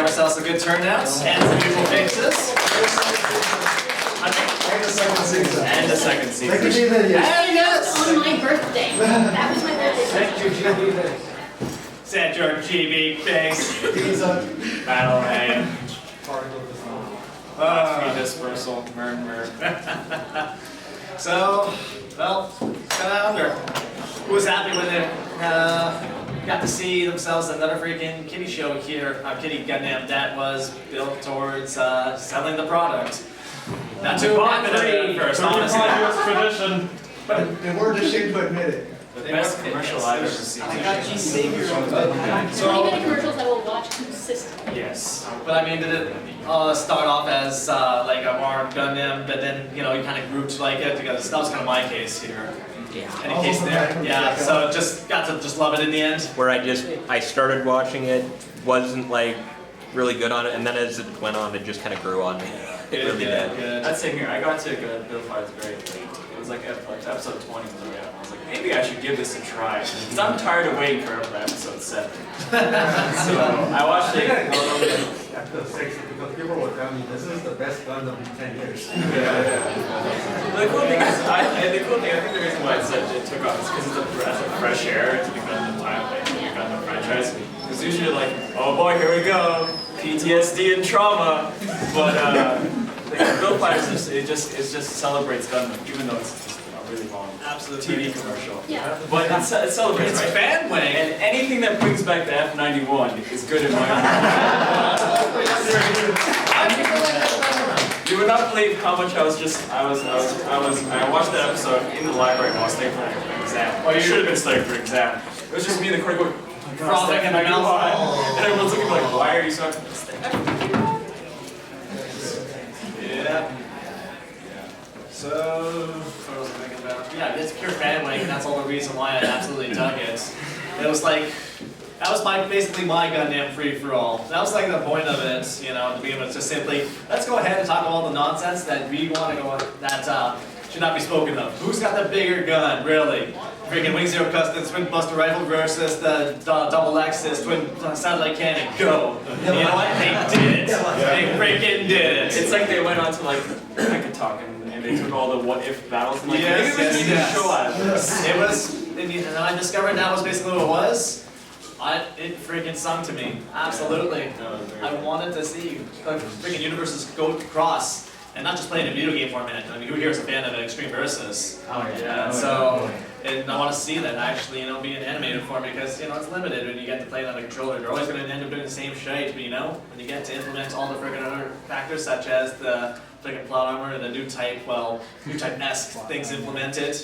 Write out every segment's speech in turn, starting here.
ourselves a good turnout and some beautiful faces. And a second season. Thank you, GB. And yes! On my birthday. That was my birthday. Thank you, GB. Set your GB face. Battle man. Free dispersal. Murmur. So, well, kind of under. Who was happy when they got to see themselves another freaking kiddie show here, kiddie Gundam that was built towards selling the product. Not too confident at first, honestly. 35 years tradition. But they weren't ashamed to admit it. The best commercial I've ever seen. So many commercials I will watch consistently. Yes. But I mean, did it start off as like a more Gundam, but then, you know, you kind of grew to like it because that was kind of my case here. Yeah. Any case there? Yeah, so just got to just love it in the end. Where I started watching it, wasn't like really good on it, and then as it went on, it just kind of grew on me. It really did. Good. That's same here. I got to Gundam Build Fighters very late. It was like episode 20 was around. I was like, maybe I should give this a try. Because I'm tired of waiting for episode 7. So I watched it. After 6, because people were telling me this is the best Gundam in 10 years. The cool thing is, I think the reason why it took off is because it's a breath of fresh air into the Gundam Gundam franchise. Because usually like, oh boy, here we go, PTSD and trauma. But like Build Fighters, it just celebrates Gundam, even though it's just a really long TV commercial. Yeah. But it celebrates, It's right? fan way. And anything that brings back the F91 is good in my opinion. You would not believe how much I watched that episode in the library while I was studying for an exam. Well, you should have been studying for an exam. It was just me in the corner going, oh my God, Frothing in the mouth. and everyone's looking like, why are you so Yeah. So, what was I thinking about? Yeah, it's pure fan way, and that's all the reason why I absolutely dug it. It was like, that was basically my Gundam free-for-all. That was like the point of it, you know, to begin with, just simply, let's go ahead and talk about all the nonsense that we want to go, that should not be spoken of. Who's got the bigger gun, really? Freaking Wing Zero Custom Twin Buster Rifle versus the Double Axis Twin Satellite Cannon, go! You know what? They did it. They freaking did it. It's like they went on to like Talk and they took all the what if battles and like, Yes, maybe we can yes. show out of this. It was, and I discovered that was basically what it was. It freaking sung to me. Absolutely. I wanted to see the freaking universes go across and not just play in a video game format. I mean, who here is a fan of Extreme Versus? Oh yeah. So, and I want to see that actually, you know, be an animated form because, you know, it's limited when you get to play it on a controller. They're always going to end up doing the same shit, but you know, when you get to implement all the freaking other factors such as the freaking plot armor and the new type-esque things implemented.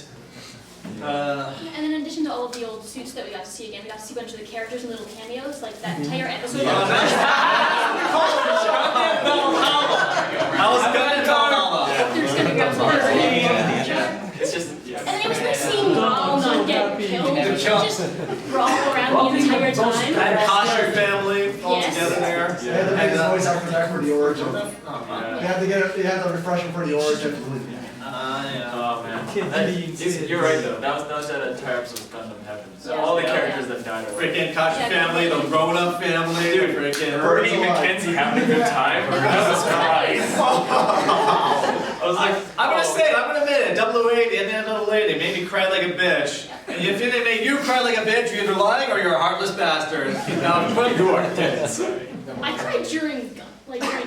And then in addition to all of the old suits that we got to see again, we got to see a bunch of the characters and little cameos, like that entire episode. How was it going to There's gonna go forward. It's just And then it was like seeing Raul not get killed, just brawl around the entire time. And Kasher family all Yes. together there. They had to make his voice after that for the origin. Yeah. You had to refresh him for the origin. Yeah. oh man. You're right though. That was that entire episode of Gundam Heaven. So Yeah. all the characters that died are Freaking Kasher family, the Rona family, Dude, freaking Bernie McKenzie having a good time. Jesus Christ. I was like, I'm gonna say it, I'm gonna admit it. WA, the Indiana little lady, made me cry like a bitch. And if it made you cry like a bitch, you're either lying or you're a heartless bastard. Now, but you are dead. Sorry. I cried during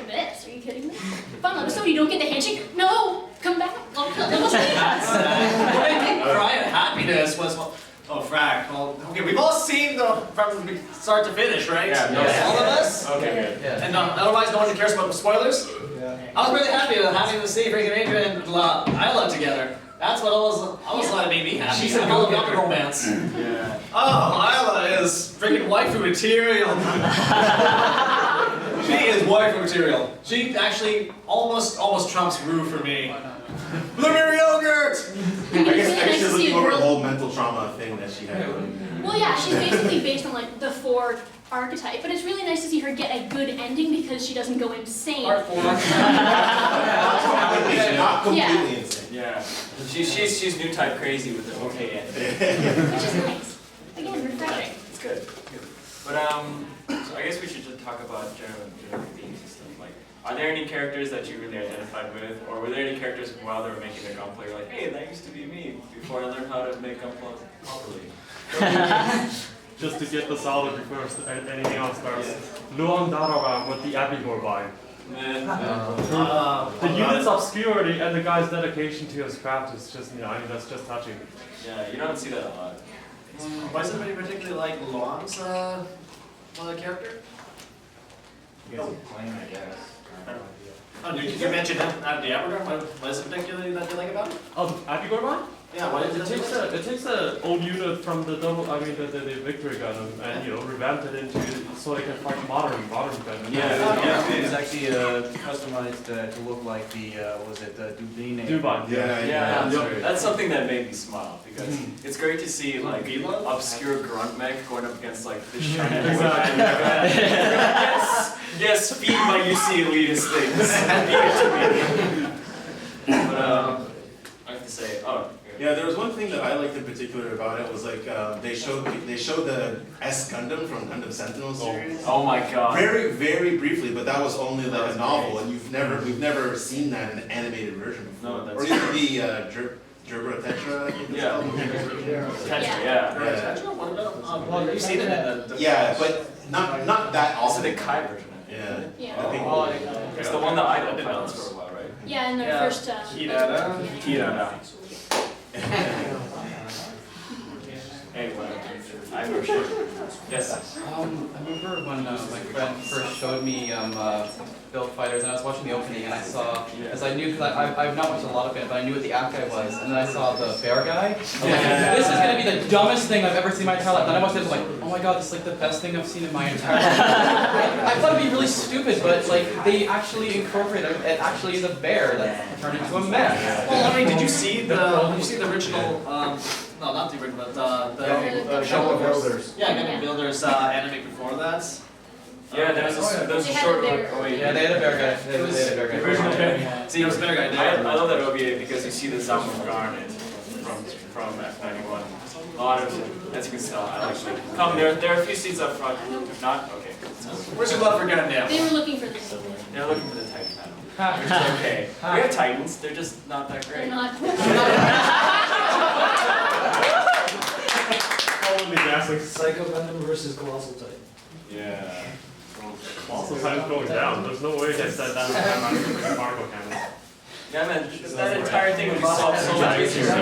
this. Are you kidding me? Fun episode, you don't get the handshake. No, come back. I'll kill them. What made me cry at happiness was, oh frack. Well, okay, we've all seen from start to finish, right? Yeah, no, All of us. okay, good. And otherwise, no one cares about the spoilers. Yeah. I was really happy having to see freaking Adrian and Isla together. That's what always made me happy. She's a I'm all good about the romance. Yeah. Oh, Isla is freaking waifu material. She is waifu material. She actually almost trumps Rue for me. Blueberry yogurt! I I guess she's see looking a over the girl. whole mental trauma thing that she had. Well, yeah, she's basically based on like the 4 archetype, but it's really nice to see her get a good ending because she doesn't go insane. Part 4. Not completely Yeah. insane. Yeah. She's new type crazy with the okay ending. Which is nice. Again, refreshing. It's good. But so I guess we should just talk about general themes and stuff. Like, are there any characters that you really identified with, or were there any characters while they were making their gunplay, you're like, hey, that used to be me before I learned how to make gunplay properly? Just to get this out of you first, and anything else first. Luan Daraba with the Abigor vibe. The unit's obscurity and the guy's dedication to his craft is just, I mean, that's just touching. Yeah, you don't see that a lot. Why somebody particularly like Luan's character? He gets a plane, I guess. Oh, you mentioned him at the Abergon. What is it particularly that you like about him? Oh, the Abigor vibe? Yeah, what is It takes a old unit from the the Victory Gundam and revamped it into so they can fight modern Gundam. It's actually customized to look like the Dublin. Dubai. Yeah, that's something that made me smile because it's great to see like obscure grunt mech going up against like this shiny yes, feed my UC elitist things. Feed it to me. But I have to say, Yeah, there was one thing that I liked in particular about it was like they showed the S Gundam from Gundam Sentinel series. Oh my god. Very, very briefly, but that was only like a novel, and we've never seen that in an animated version before. No, that's or even the Gerbera Tetra, I think it's called. Tetra, yeah. Well, you've seen it in the Yeah, but not that Also often. the Kai version. Yeah. Yeah. I think It's the one that I did balance for a while, right? Yeah, in their first. Kirana. Anyway, I'm not sure. Yes. I remember when my friend first showed me Build Fighters, and I was watching the opening, and I saw, because I knew, because I've not watched a lot of it, but I knew what the app guy was, and then I saw the bear guy. I was like, this is going to be the dumbest thing I've ever seen in my entire life. Then I watched it, and I was like, oh my god, this is like the best thing I've seen in my entire life. I thought it'd be really stupid, but like they actually incorporated it. Actually is a bear that turned into a mech. Well, I mean, did you see the original? No, not the original, but the Gundam Builders. Yeah, Gundam Builders anime before that. Yeah, there was a They had short a bear. Oh, wait, Yeah, they had a bear guy. They had a bear guy. See, It was better guy. I love that OVA because you see the Zamu Garnet from F91. A lot of, as you can tell, I like it. Come, there are a few seats up front. If not, okay. Where's your love for Gundam? They were looking for this. They're looking for the Titan panel. Which is okay. We have Titans, they're just not that They're great. not. Holy gassing. Psycho Gundam versus Colossal Titan. Yeah. Also, time's going down. There's no way against that Marco cannon. Yeah, man, that entire thing would be solved so much easier. But,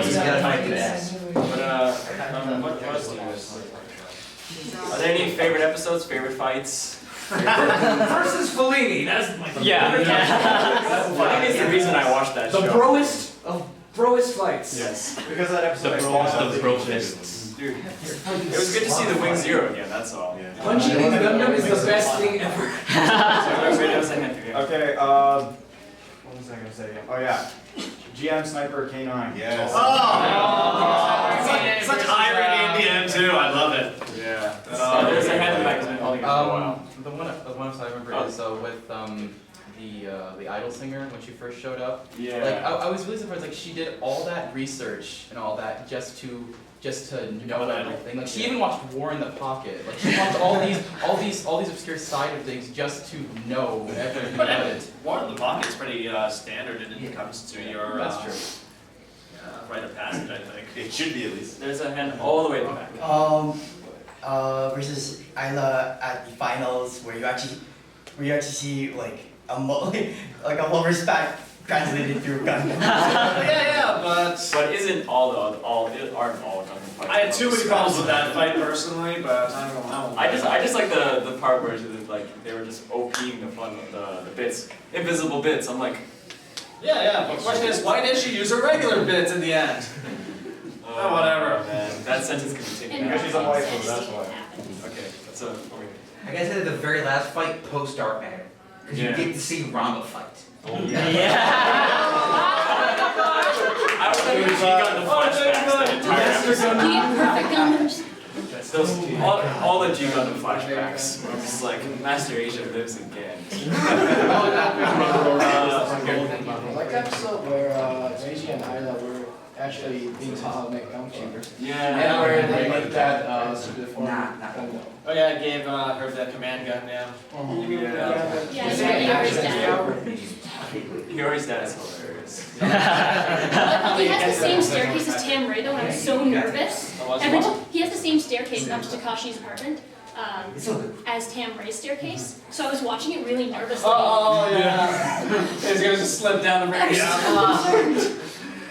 what else do you Are there any favorite episodes, favorite fights? Versus Fellini. That's my Fellini is the reason I watched that show. The broest of broest fights. Yes. Because that episode The bro fists. Dude, it was good to see the Wing Zero again, that's all. Punching in Gundam is the best thing ever. Okay, what was I gonna say? Oh yeah, GM Sniper K9. Yes. Such irony in the end too. I love it. Yeah. There's a hand in the back that's been holding it for a while. The one I remember is with the Idol singer when she first showed up. Yeah. Like I was really surprised. Like she did all that research and all that just to know everything. Like she even watched War in the Pocket. Like she watched all these obscure side of things just to know everything about it. War in the Pocket's pretty standard when it comes to your That's true. rite of passage, I think. It should be at least. There's a hand all the way in the back. Versus Isla at the finals, where you actually see like a whole respect translated through Gundam. yeah, but isn't aren't all Gundam fights? I had too many problems with that fight personally, but I don't know. I just like the part where they were just OPing the bits, invisible bits. I'm like, Yeah. But the question is, why did she use her regular bits in the end? Oh, whatever. Man, that sentence can be taken And out. she's a wife, that's why. Okay, that's a. Okay. I guess at the very last fight, post Dark Matter, because Yeah. you get to see Rama fight. I was like, she got the flashbacks that entire episode. Do you get perfect Gundams? Those, all the G Gundam flashbacks. I'm just like, Master Asia lives again. Like the episode where Meiji and Isla were actually being taught how to make gum chambers. Yeah. And where they make that before. Oh yeah, I gave her the command gun, yeah. Yeah, Yori's dad. Yori's dad is hilarious. He has the same staircase as Tam Ray though, and I'm so nervous. He has the same staircase up to Takashi's apartment as Tam Ray's staircase. So I was watching it really nervously. Oh yeah. He's gonna just slip down the ramp.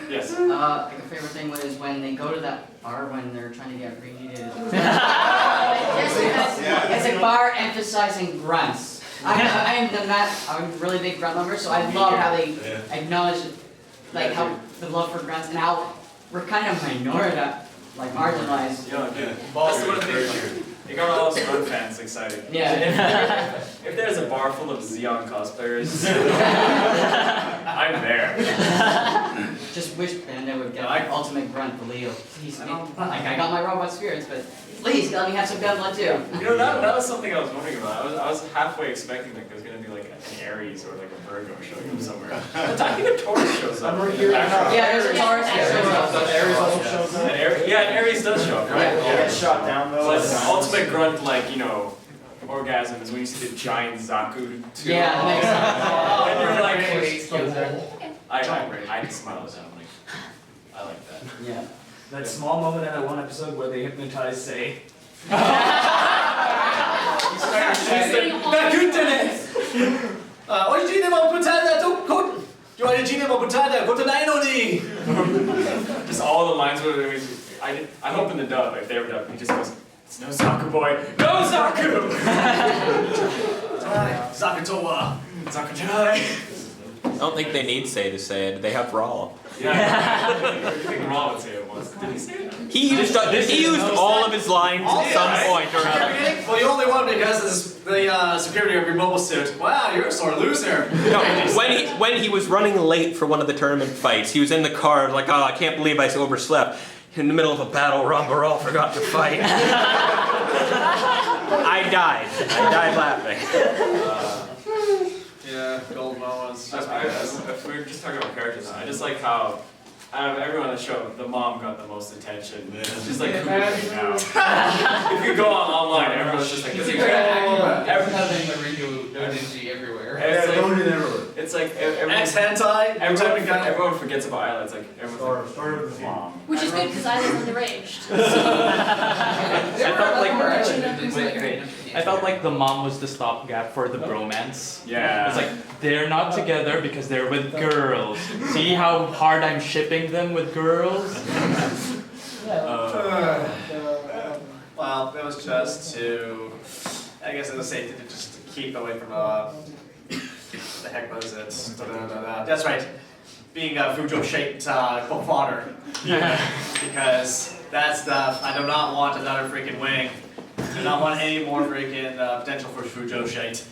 Yes. Like a favorite thing was when they go to that bar when they're trying to get reheated. It's a bar emphasizing grunts. I'm a really big grunt lover, so I love how they acknowledge like how the love for grunts and how we're kind of marginalized. Yeah. That's the one thing. You got all those grunt fans excited. Yeah. If there's a bar full of Xeon cosplayers, I'm there. Just wish Bandai would get ultimate grunt for Leo. Please, I got my robot spirits, but please let me have some gunblood too. You know, that was something I was wondering about. I was halfway expecting that there's gonna be like an Aries or like a Virgo showing up somewhere. But I think a Taurus shows up. Yeah, there's a Taurus that shows up. Aries also shows up. Yeah, and Aries does show up, right? Yeah. Gets shot down though. But ultimate grunt, like, you know, orgasm is when you see the giant Zaku too. Yeah, that makes sense. And you're like, I just smile at that. I'm like, I like that. Yeah. That small moment in that one episode where they hypnotize Say. Just all the lines were. I hope in the dub, if they ever dub, he just goes, "It's no Zaku boy, no Zaku." Zakutowa. Zakutai. I don't think they need Say to say it. They have Raw. Yeah. I think Raw would say it once. Did he say it? He used all of his lines at some point or other. Well, you only won because of the security of your mobile suit. Wow, you're a sore loser. No, when he was running late for one of the tournament fights, he was in the car like, oh, I can't believe I overslept. In the middle of a battle, Rambaral forgot to fight. I died laughing. Yeah, gold moments. If we were just talking about characters, I just like how out of everyone on the show, the mom got the most attention. She's like cool now. If you go online, everyone's just like, Everyone having the Riku Dojinshi everywhere. It's like everyone, Hentai. everyone forgets about Isla. It's like everyone's like, mom. Which is good because I was underaged. I felt like the mom was the stopgap for the bromance. Yeah. It's like, they're not together because they're with girls. See how hard I'm shipping them with girls? Well, it was just to, I guess it was safe to just keep away from the heck was it? That's right. Being a Fujo-shaped fodder. Yeah. Because that stuff, I do not want another freaking wing. I do not want any more freaking potential for Fujo-shaped.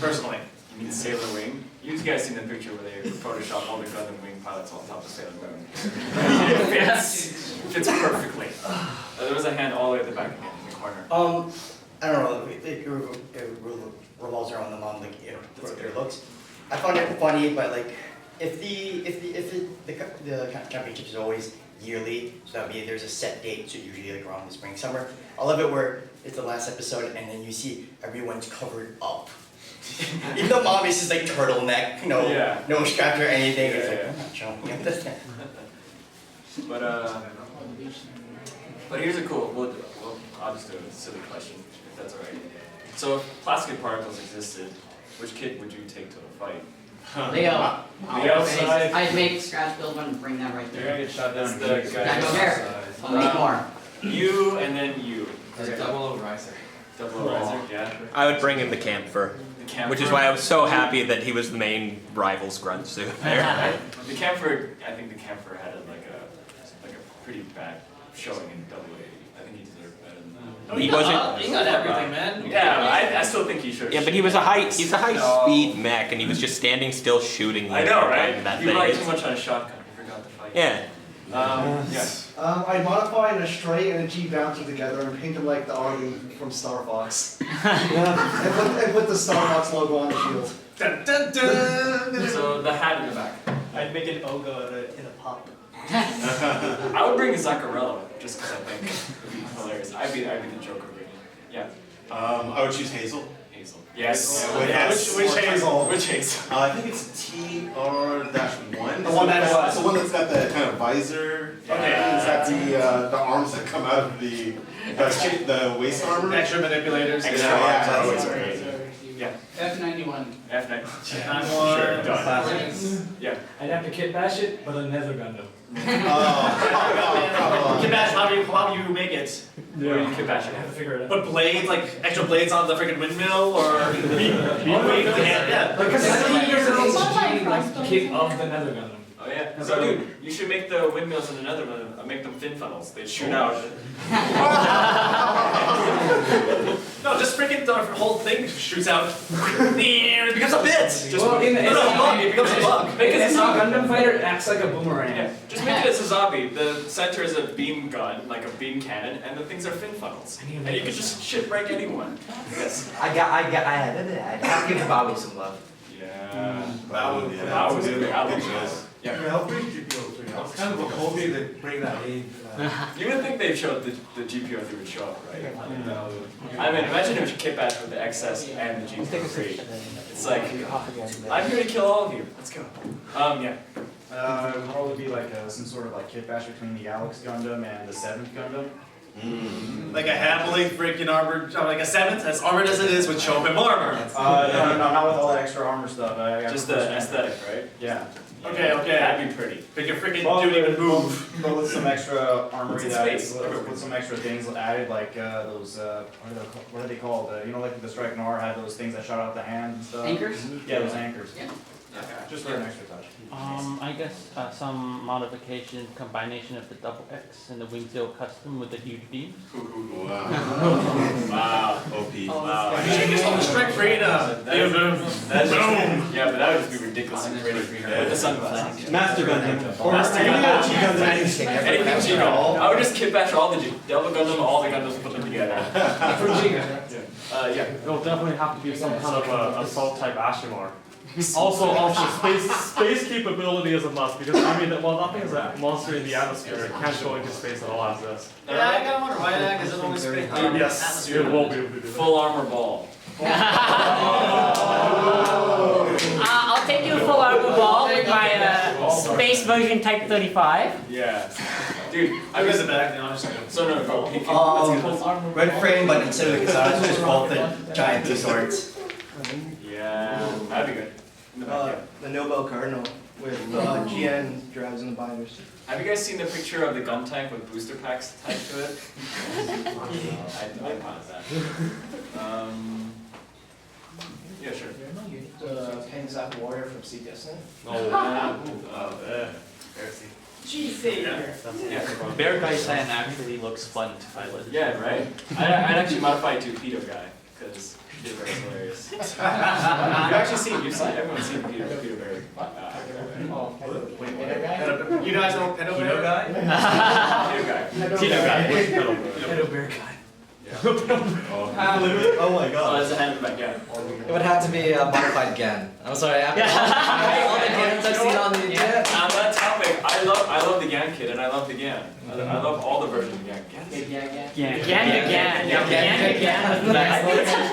Personally. You mean Sailor Wing? You guys seen the picture where they photoshopped all the Gundam Wing pilots on top of Sailor Moon? It fits perfectly. There was a hand all the way at the back again in the corner. I don't know. It revolves around the mom, like for their looks. I found it funny, but like if the championship is always yearly, so that means there's a set date, so usually like around the spring, summer. I love it where it's the last episode and then you see everyone's covered up. Even though mom is just like turtleneck, no straps or anything. It's like, I'm not showing you this. But here's a cool. I'll just do a silly question, if that's alright. So if plastic particles existed, which kid would you take to a fight? Leo. Leo? I'd make scratch build one and bring that right there. You're gonna get shot down. The guy Go there. I'll make more. You and then you. Double riser. Double riser, yeah. I would bring in the Camphor. Which is why I was so happy that he was the main rival's grunt suit there. The Camphor, I think the Camphor had like a pretty bad showing in AA. I think he deserved better than that. He wasn't. He got everything, man. Yeah, I still think he should. Yeah, but he's a high speed mech, and he was just standing still shooting. I know, right? That You relied too much on a shotgun. You forgot to fight. Yeah. I'd modify an Astray and a G Bouncer together and paint them like the army from Star Fox. and put the Star Fox logo on the shield. Dun, dun, dun. So the hat in the back. I'd make an Ogo in a pop. I would bring Zaccarello just because I think it'd be hilarious. I'd be the Joker bringing. Yeah. I would choose Hazel. Hazel. Yes. Which Hazel? Which Hazel? I think it's TR-1. The one that was. It's the one that's got the kind of visor. Okay. It's got the arms that come out of the waist armor. Extra manipulators. Extra arms. Yeah. F91. F9. Sure, done. Yeah. I'd have to kit bash it, but another Gundam. Kit bash, how do you make it? Where you kit bash I it? have to figure it out. Put blades, like extra blades on the freaking windmill, or yeah. Because I think there's an Modifying HG crossbones. kit of the Nether Gundam. Oh yeah. So dude, you should make the windmills in another one. Make them fin funnels. They shoot out. No, just freaking the whole thing shoots out. It becomes a bit. Just Well, in the no, bug. It becomes a bug. Make it a Gundam fighter, it acts like a boomerang. Yeah. Just make it as a zombie. The center is a beam gun, like a beam cannon, and the things are fin funnels. And you can just shipwreck anyone. Yes. I have to give Bobby some love. Yeah. That would be That was good. Yeah. I'll bring GPO 3. I was kind of hoping to bring that in. You would think they'd show the GPO 3 would show up, right? I mean, imagine if you kit bash with the XS and the GPO 3. It's like, I'm here to kill all of you. Let's go. Yeah. It would probably be like some sort of like kit bash between the Alex Gundam and the 7th Gundam. Like a happily freaking armored, like a 7th, as armored as it is, would show up in more armor. No, not with all the extra armor stuff. Just the aesthetic, right? Yeah. Okay. That'd be pretty. But your freaking don't even move. But with some extra armory, It's in space. with some extra things added, like those, what are they called? You know, like the Strike Noir had those things that shot out the hand and stuff. Anchors? Yeah, those anchors. Yeah. Just for an extra touch. I guess some modification, combination of the double X and the Wingtail custom with the huge beam. Wow. OP. Wow. Just on the strike freedom. Yeah, but that would just be ridiculously pretty. With the sunglasses. Master Gundam. Master Gundam. Anything Chico. I would just kit bash all the Double Gundam, all the Gundams, put them together. For Giga. Yeah. It'll definitely have to be some kind of assault type Ashimar. Also, space capability is a must because I mean, well, nothing is a monster in the atmosphere. It can't go into space at all as this. Yeah, I gotta wonder why that, because it only space. Yes, it won't be able to do that. Full armor ball. I'll take you full armor ball with my space version Type 35. Yeah. Dude, I Where's was the back now? So no, go. Red frame, but instead of the katana, just both the giant two swords. Yeah, that'd be good. The Nobel Cardinal with GN drives in the binders. Have you guys seen the picture of the gun tank with booster packs tied to it? I paused that. Yeah, sure. The Penzap Warrior from Sea Destiny. Bear Guy San actually looks fun to pilot. Yeah, right? I'd actually modify it to Pedo Guy, because Pedo Bear is hilarious. You've actually seen, everyone's seen Pedo Bear. You guys know Pedo Bear? Pedo Guy. Pedo Bear Guy. Oh my Oh, that's a hand in the back, yeah. It would have to be a modified Gan. I'm sorry, after all the Gans I've seen on the internet. On that topic, I love the Gan kid and I love the Gan. I love all the versions of the Gan.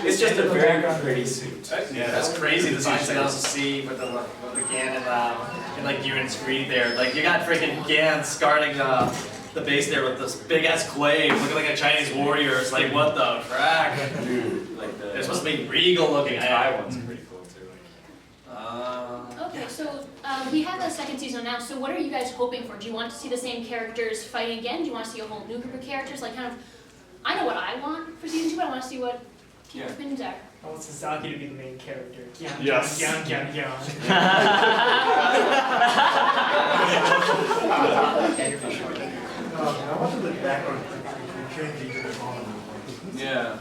It's just a very pretty suit. Yeah, that's crazy. The science I also see with the GAN and like Yuan Screed there. Like you got freaking GAN guarding the base there with this big ass glaive, looking like a Chinese warrior. It's like what the crack? Dude, like they're supposed to be regal looking. Thai ones are pretty cool too. Okay, so we have a second season now. So what are you guys hoping for? Do you want to see the same characters fighting again? Do you want to see a whole new group of characters? Like kind of, I know what I want for season 2, but I want to see what people's opinions are. I want Sasaki to be the main character. Yes. I want to look back on changing to the common. Yeah.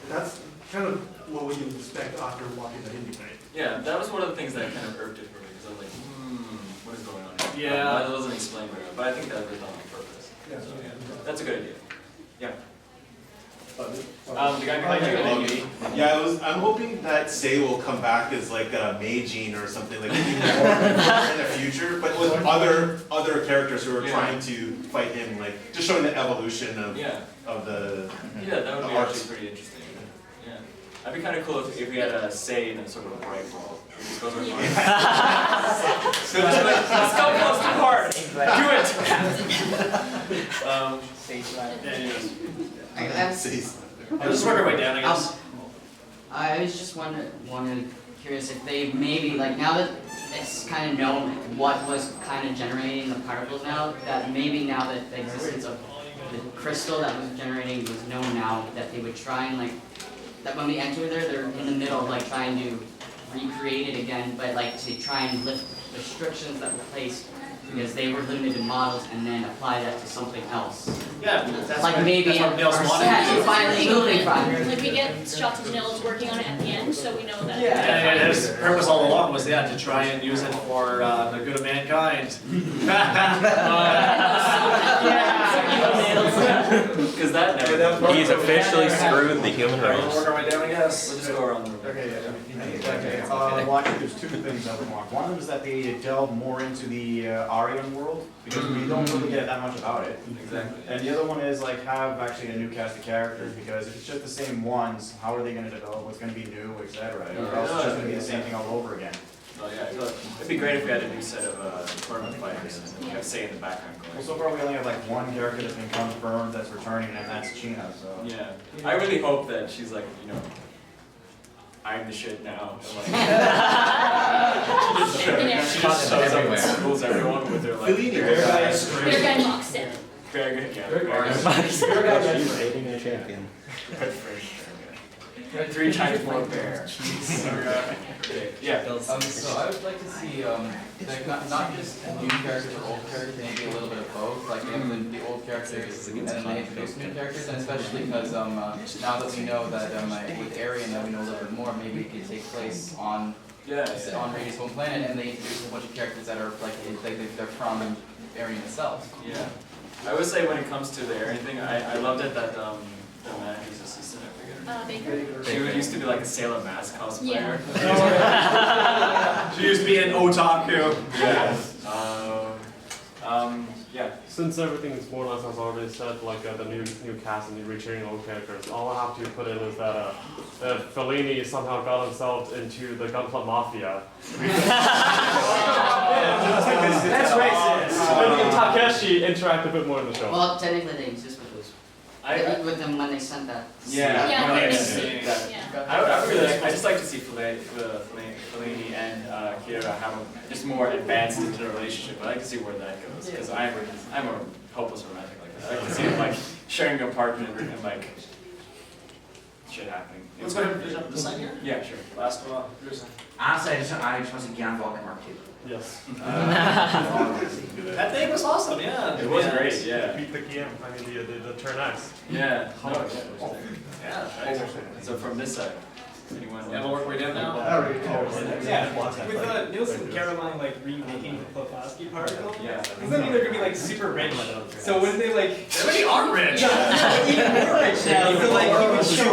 That's kind of what we expect after watching the Hindi fight. Yeah, that was one of the things that kind of irked it for me because I was like, what is going on here? Yeah. That wasn't explained very well, but I think that was done on purpose. Yeah. So, yeah, that's a good idea. Yeah. The guy behind you. Yeah, I'm hoping that Sei will come back as like a Meijin or something like that in the future, but with other characters who are trying to fight him, like just showing the evolution of the that would be actually pretty interesting. Yeah, that'd be kind of cool if we had a Sei in a sort of a bright world. Let's go too hard. Do it. I'll just work our way down, I guess. I was just curious if they maybe, like, now that it's kind of known what was kind of generating the particles now, that maybe now that the existence of the crystal that was generating was known now, that they would try and, like, that when we enter there, they're in the middle of, like, trying to recreate it again, but, like, to try and lift restrictions that were placed because they were limited models and then apply that to something else. Yeah, that's like what, maybe that's what Nils our wanted. set is finally moving from. Like we get shots of Nils working on it at the end, so we know that. Yeah, his purpose all along was to try and use it for the good of mankind. Because that never. He's officially screwed the human We'll race. work our way down, I guess. We'll just go around the room. Well, actually, there's two things I would want. One of them is that they delve more into the Aryan world, because we don't really get that much about it. Exactly. And the other one is like have actually a new cast of characters, because if it's just the same ones, how are they going to develop what's going to be new, etc. Or else it's just going to be the same thing all over again. Oh yeah, it'd be great if we had a new set of tournament fighters and we have Sei in the background going. Well, so far we only have like one character that's been confirmed that's returning, and that's China. So Yeah, I really hope that she's like, I'm the shit now. She just shows up and schools everyone with their like. Bear guy mocks it. Bear guy, yeah. She's dating a champion. Good for 3 times more bear. Yeah. So I would like to see like not just new characters or old characters, maybe a little bit of both. Like maybe the old characters and then they introduce new characters, and especially because now that we know that with Aryan that we know a little bit more, maybe it could take place on Radia's home planet, and they introduce a bunch of characters that are like they're from Aryan itself. Yeah. I would say when it comes to the Aryan thing, I loved it that the manager's assistant, I forget her name. Baker. She used to be like a Sailor Mask cosplayer. She used to be an otaku. Yeah. Since everything is more or less as already said, like the new cast and the returning old characters, all I have to put in is that Fellini somehow got himself into the Gun Club Mafia. That's racist. And Takeshi interact a bit more in the show. Well, technically they exist with those. With them when they sent that. I just like to see Fellini and Kira have just more advanced into the relationship. I like to see where that goes, because I'm a hopeless romantic like that. I like to see them like sharing an apartment and like shit happening. Let's go ahead and finish up the sign here. Yeah, sure. Last one. Honestly, I just want to see Gyan Vulcan Mark II. Yes. That thing was awesome, yeah. It was great, yeah. Beat the GM, I mean the Turn X. Yeah. Yeah. So from this side, anyone? Yeah, we'll work way down now. Yeah, with Nils and Caroline like remaking the Klofowski particle, yeah, doesn't that mean they're gonna be like super rich? So wouldn't they like? They already are rich. Even more rich now. So like you would show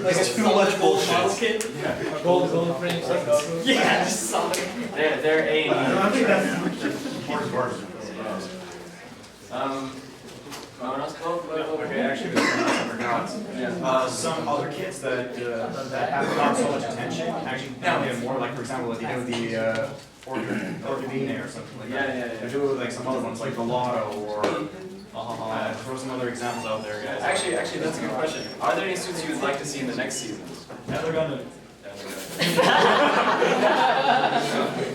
like it's too much bullshit. Yeah. Gold frames like those. Yeah, just solid. They're A. I think that's Okay, actually, there's something I forgot. some other kids that haven't gotten so much attention actually now get more, like for example what they do with the Orchidine or something like that. Yeah. They do like some other ones like the Lotto or throw some other examples out there, guys. Actually, that's a good question. Are there any suits you would like to see in the next season? Now they're gonna.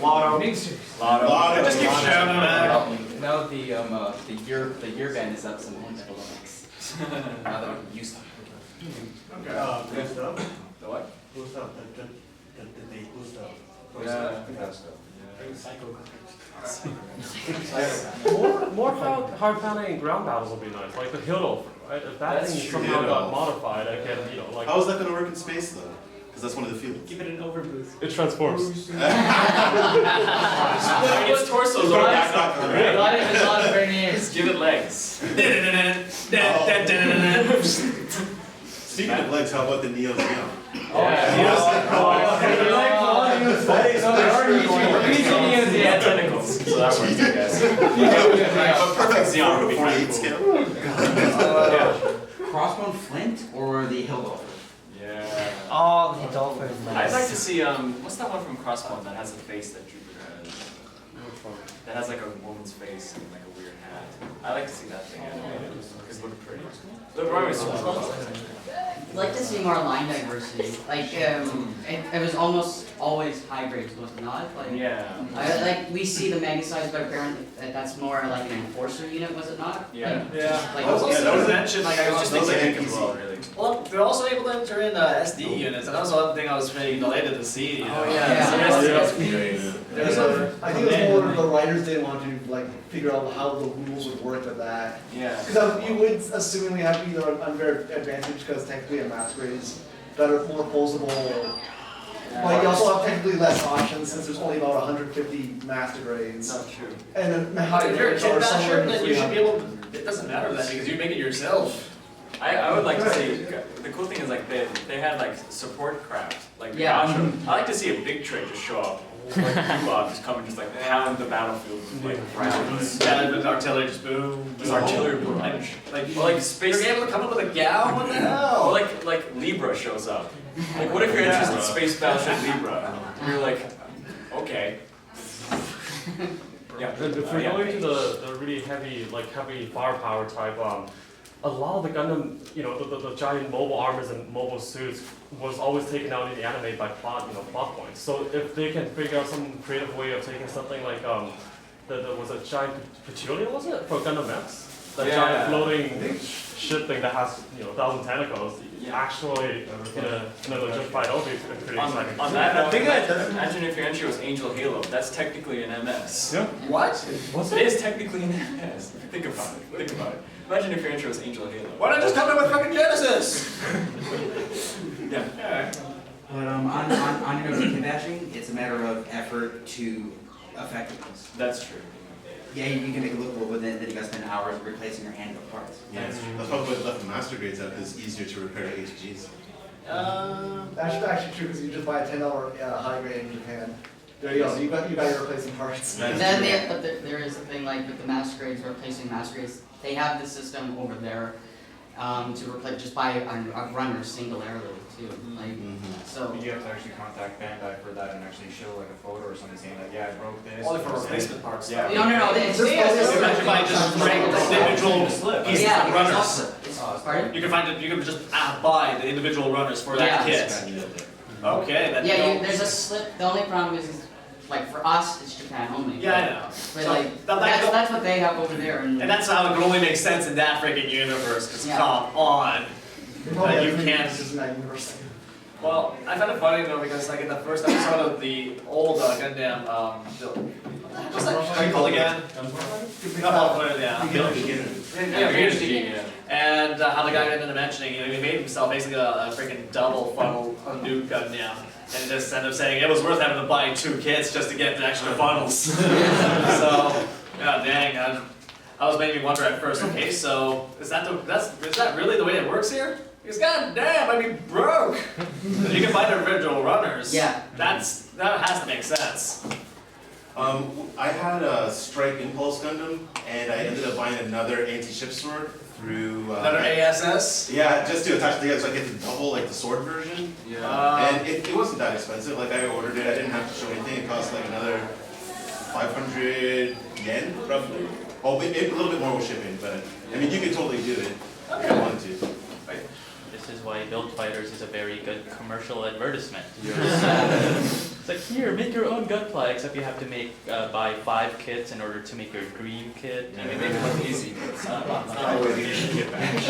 Lotto. Lotto. Just keep shouting back. Now the year band is up some more Olympics. Now that we used to. Blue stuff? The what? Blue stuff, the blue stuff. More hard pounding and ground battles will be nice, like the Hito, right? If that thing somehow got modified, I can, like. How is that going to work in space though? Because that's one of the fields. Give it an overboost. It transforms. Its torso's all back up. A lot of Berniers. Give it legs. Speaking of legs, how about the Neo's Neo? Yeah, tentacles. So that works, I guess. But perfect Xeon would be kind of cool. Crossbone Flint or the Hillbilly? Yeah. Oh, the dolphin is I'd like to see, what's that one from Crossbone that has a face that Jupiter has? That has like a woman's face and like a weird hat. I like to see that thing animated, because it looked pretty. The Royal I'd like to see more line diversity. Like, it was almost always high grades, was it not? Like, yeah. Like, we see the mega size, but apparently that's more like an enforcer unit, was it not? Yeah. Like, Yeah. Like, I was also mentioned, like, I was just thinking, as well, really. well, they're also able to enter in SD units, and that was one thing I was pretty delighted to see. You know? Oh, yeah. There's I think it was more the writers didn't want to like figure out how the rules would work with that. Yeah. Because you would assume we have either an unfair advantage because technically a mass grade is better, more posable. But you also have technically less options since there's only about 150 master grades. Not true. And then high If you're a grades kid are basher, somewhere then you should be between. able to, it doesn't matter then because you make it yourself. I would like to see, the cool thing is like they had like support craft, like Yeah. I like to see a big trait just show up, like just come and just like pound the battlefield with like rounds. Yeah, with artillery just boom. Just artillery barrage. Like space. You're able to come up with a gal? What the hell? Or like Libra shows up. Like what if you're interested in Space Battleship Libra? And you're like, okay. Yeah. If we're going to the really heavy firepower type, a lot of the Gundam, the giant mobile armors and mobile suits was always taken out in the anime by plot points. So if they can figure out some creative way of taking something like there was a giant Petulia, was it, for Gundam X? That giant floating ship thing that has 1,000 tentacles. Actually, in a legit fight, that would be pretty exciting. On that note, imagine if your entry was Angel Halo. That's technically an MS. Yeah. What? It is technically an MS. Think about it. Imagine if your intro was Angel Halo. Why not just come in with fucking Genesis? Yeah. But on your kid bashing, it's a matter of effort to effectiveness. That's true. Yeah, you can make it look cool, but then you gotta spend hours replacing your hand parts. Yeah, that's probably what left the master grades out, because it's easier to repair HGs. That's actually true because you just buy a $10 high grade in Japan. There you go. You got your replacement parts. But there is a thing like with the master grades, replacing master grades. They have the system over there to replace just by a runner singularly too. Like so. You have to actually contact Bandai for that and actually show like a photo or something saying that yeah, I broke this. Only for replacement parts. Yeah. No. It's just by just bring individual pieces of runners. Pardon? You can find it. You can just buy the individual runners for that kit. Okay. Then there's a slip. The only problem is like for us, it's Japan only. Yeah, I know. But So like that's what they have over there. And that's how it can only make sense in that freaking universe. Because come on, you can't. This is in that universe. Well, I found it funny though because like in the first episode of the old Gundam, what's that called again? And how the guy ended up mentioning, he made himself basically a freaking double funnel nuke Gundam. And just ended up saying it was worth having to buy 2 kits just to get the extra funnels. So, yeah, dang, I was making me wonder at first. Okay, so is that really the way it works here? Because goddamn, I'd be broke. You can buy the individual runners. Yeah. That has to make sense. I had a Strike Impulse Gundam, and I ended up buying another anti-ship sword through... Another ASS? Yeah, just to attach together so I get the double, like the sword version. Yeah. And it wasn't that expensive, like I ordered it, I didn't have to show anything, it cost like another 500 yen, roughly. Oh, maybe a little bit more with shipping, but I mean, you could totally do it if you wanted to. This is why Build Fighters is a very good commercial advertisement. It's like, here, make your own gunpla, except you have to buy 5 kits in order to make your dream kit. And they make it look easy, but it's not the way you should get back.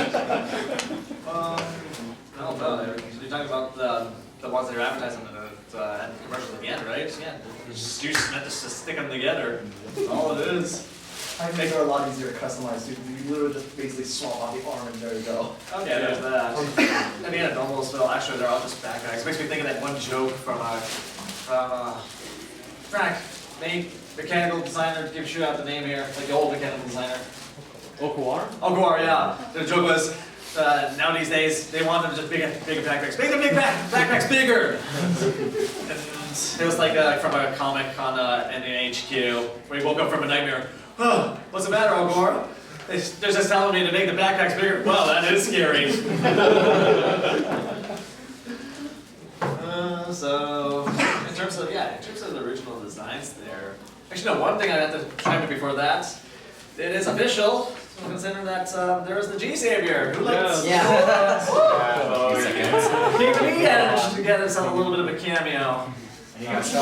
I don't know, you're talking about the ones that are advertising that had commercials at the end, right? Yeah, you just meant to stick them together. That's all it is. I think they're a lot easier to customize too, because you literally just basically swap out the arm and there you go. Okay, there's that. I mean, a normal as well. Actually, they're all just backpacks. It makes me think of that one joke from Frank, the mechanical designer. Give shoot out the name here, like the old mechanical designer. Okuar? Okuar, yeah. The joke was, now these days, they want them to just bigger backpacks. Make the big backpacks bigger! And it was like from a comic on NHQ, where he woke up from a nightmare. Oh, what's the matter, Ogor? They're just telling me to make the backpacks bigger. Well, that is scary. So, in terms of the original designs there. Actually, no, one thing I have to chime in before that. It is official. Consider that there is the G-Savior. Who likes? Yeah. Even he managed to get himself a little bit of a cameo. Mixed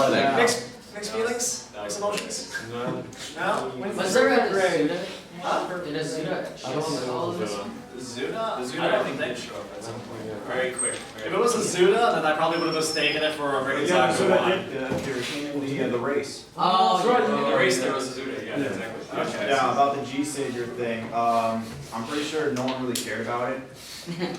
feelings? Mixed emotions? No? Was there a Zuda? Huh? Did a Zuda show all of this? Zuda? The Zuda, I think they show up at some point. Very quick. If it was a Zuda, then I probably would have mistaken it for a regular Yeah, Zaku Zuda one. did the race. Oh, That's right. In the race there was a Zuda, yeah, exactly. Okay. Yeah, about the G-Savior thing. I'm pretty sure no one really cared about it. One thing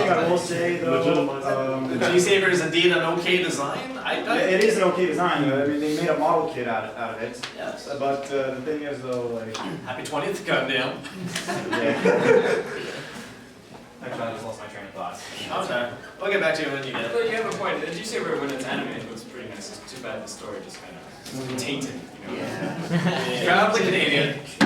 I will say though, The G-Savior is indeed an okay design. it is an okay design. I mean, they made a model kit out of it. Yes. But the thing is though, like, Happy 20th, Gundam. actually, I just lost my train of thought. Okay. We'll get back to you when you get it. But you have a point. The G-Saber, when it's animated, it looks pretty nice. It's too bad the story just kind of tainted, you know? Probably Canadian. So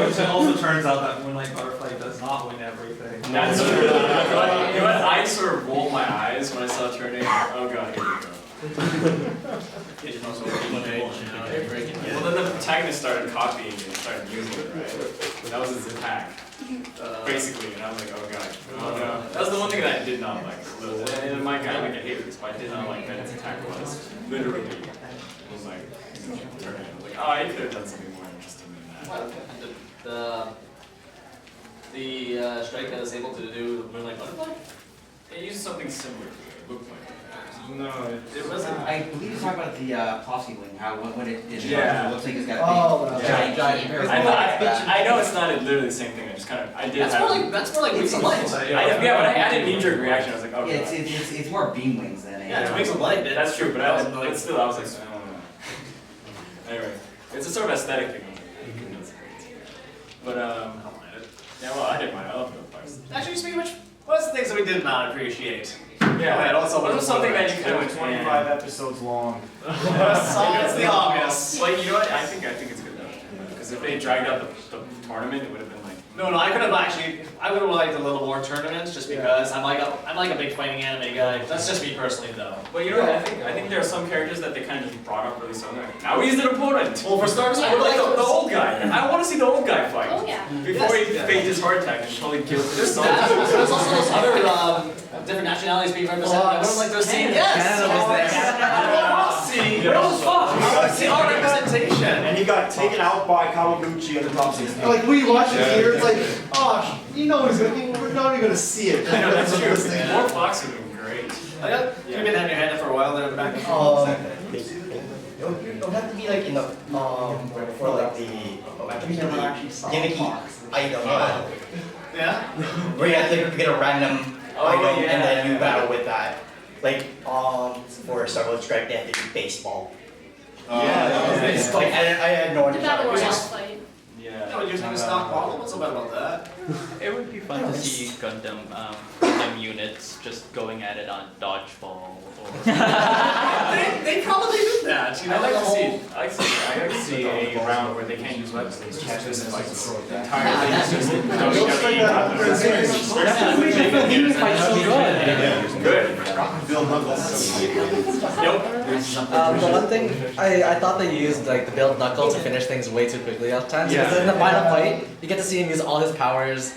it also turns out that Moonlight Butterfly does not win everything. That's true. You know what? I sort of rolled my eyes when I saw it turning. Oh god, here we go. Well, then the protagonist started copying it and started using it, right? That was his attack. Basically, and I was like, oh god. Oh no. That was the one thing that I did not like. And my guy, like, I hated this, but I did not like that his attack was literally. It was like, turning. I was like, oh, I could have done something more interesting than that. The strike that is able to do the Moonlight Butterfly? It used something similar to it. It looked like it. No, it wasn't. I believe you're talking about the Plosky wing, how when it looks like it's got a big, giant I know it's not literally the same thing. I just kind of, I did. That's more like Wings of Light. Yeah, but I had a knee-jerk reaction. I was like, oh. Yeah, it's more beam wings than Yeah, it's Wings of Light. That's true, but I was still, I was like, I don't know. Anyway, it's a sort of aesthetic thing. But yeah, well, I didn't mind. I love Build Fighters. Actually, speaking of which, what's the things that we did not appreciate? Yeah, also what was something that you could have 25 episodes long. It's the obvious. Well, you know what? I think it's good though. Because if they dragged out the tournament, it would have been like. No, I could have actually. I would have liked a little more tournaments, just because I'm like a big fighting anime guy. That's just me personally, though. But you know what? I think there are some characters that they kind of just brought up really suddenly. Now he's an opponent. Well, for starters, I would like the old guy. I want to see the old guy fight. Oh yeah. Before he faked his heart attack and totally killed himself. There's also those other different nationalities being represented. I would like those scenes. Yes. Canada was there. I want to see our representation. And he got taken out by Kawaguchi in the top 16. Like we watch it here, it's like, oh, you know he's gonna. We're not even gonna see it. I know, that's true. More Fox would have been great. You've been having your hand up for a while there, back and It would have to be like in the for like the gimmicky item. Yeah. Where you have to get a random item and then you battle with that. Like for Star Wars Strike, they have to do baseball. Yeah. Like I had no The idea. Battle Royale fight. Yeah. No, using a stock model. What's so bad about that? It would be fun to see Gundam units just going at it on dodgeball or. They probably do that. You know, I like the to whole. see a round where they can't use weapons. They just catch this and like the entire thing is just good. The one thing I thought they used like the build knuckle to finish things way too quickly at times. Because in the final fight, you get to see him use all his powers.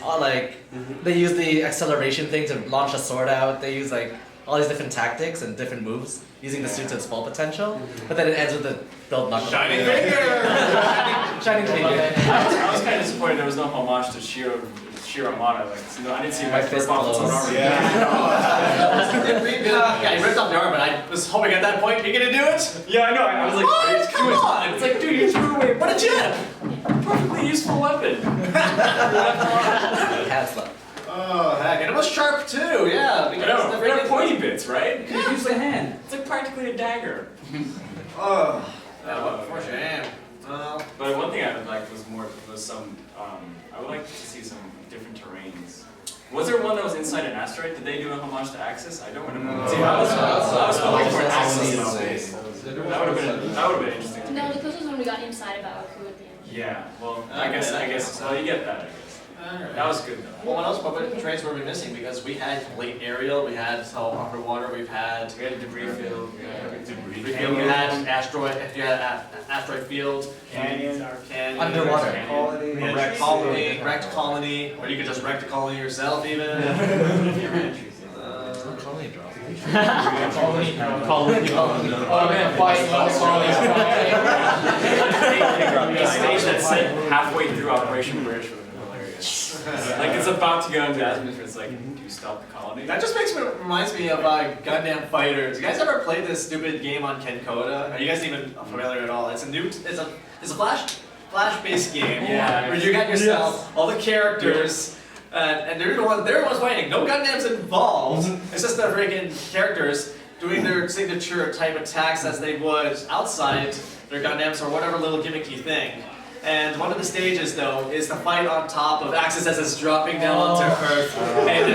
They use the acceleration thing to launch a sword out. They use like all these different tactics and different moves using the suit to its full potential. But then it ends with the build knuckle. Shining finger. Shining finger. I was kind of disappointed there was no homage to Shiramata. Like, I didn't see my fist off its own blows. armor. Yeah, he ripped off the arm, but I was hoping at that point you're gonna do it. Yeah, I know. I was like, What? Come on! It's like, dude, you threw away What a gem! perfectly useful weapon. Hasla. Oh heck, and it was sharp too. Yeah, because They have pointy bits, right? Yeah. You use the hand. It's like practically a dagger. Oh, what for shame. But one thing I would like was some. I would like to see some different terrains. Was there one that was inside an asteroid? Did they do a homage to Axis? I don't remember. See, I was hoping for an Axis though. That would have been interesting. No, the closest one we got inside of Baku at the end. Yeah. Well, I guess. Well, you get that. I guess. That was good though. Well, what else? What trains were we missing? Because we had late aerial, we had underwater, we had a debris field. We had asteroid. You had asteroid field, Canyon, underwater colony, wrecked colony, or you could just wreck the colony yourself even. Colony drop. Colony. Oh man, A stage that's set halfway through Operation Bridge would have been hilarious. Like it's about to go into atmosphere. It's like, do you stop the colony? That just reminds me of Gundam Fighters. You guys ever played this stupid game on Kenkoda? Are you guys even familiar at all? It's a flash-based game. Yeah. Where you got yourself all the characters. And they're the ones fighting. No Gundams involved. It's just the freaking characters doing their signature type attacks as they would outside their Gundams or whatever little gimmicky thing. And one of the stages, though, is the fight on top of Axis as it's dropping down onto Earth. And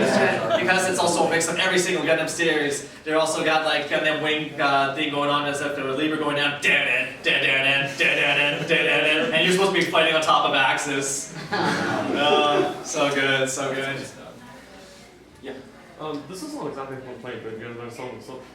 because it's also a mix of every single Gundam series, they also got like Gundam Wing thing going on as if the lever going down, and you're supposed to be fighting on top of Axis. So good, so good. Yeah. This is not exactly a complaint,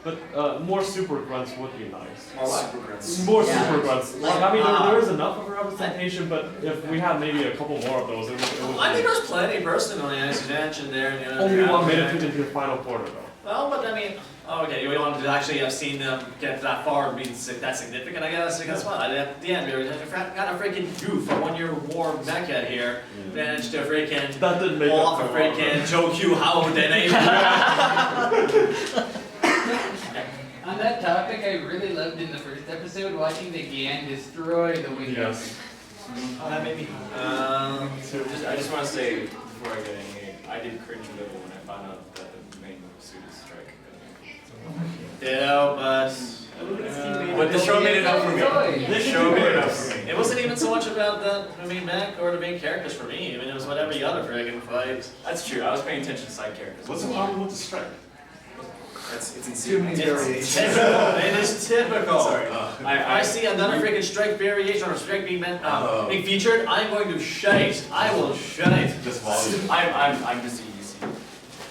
but more super grunts would be nice. More super grunts. More super grunts. I mean, there is enough of a representation, but if we had maybe a couple more of those, it would I think there's plenty personally, as you mentioned there. You know, only one made it into the final quarter, though. Well, but I mean, okay, you wanted to actually have seen them get that far and be that significant, I guess. Because what? At the end, we got a freaking goof, a one-year war mecha here. Managed to freaking pull off a freaking Jokyu Howden. On that topic, I really loved in the first episode watching the Gian destroy the wing. Yes. That made me. I just want to say before I get anything, I did cringe a little when I found out that the main suit is Strike. Yeah, but the show made it up for me. The show made it up for me. It wasn't even so much about the main mech or the main characters for me. I mean, it was what every other friggin' fight. That's true. I was paying attention to side characters. What's the problem with the Strike? It's insane. Too many variations. It is typical. Sorry. I see another freaking Strike variation or Strike being being featured, I'm going to shite. I will shite. Just volume. I'm just UC.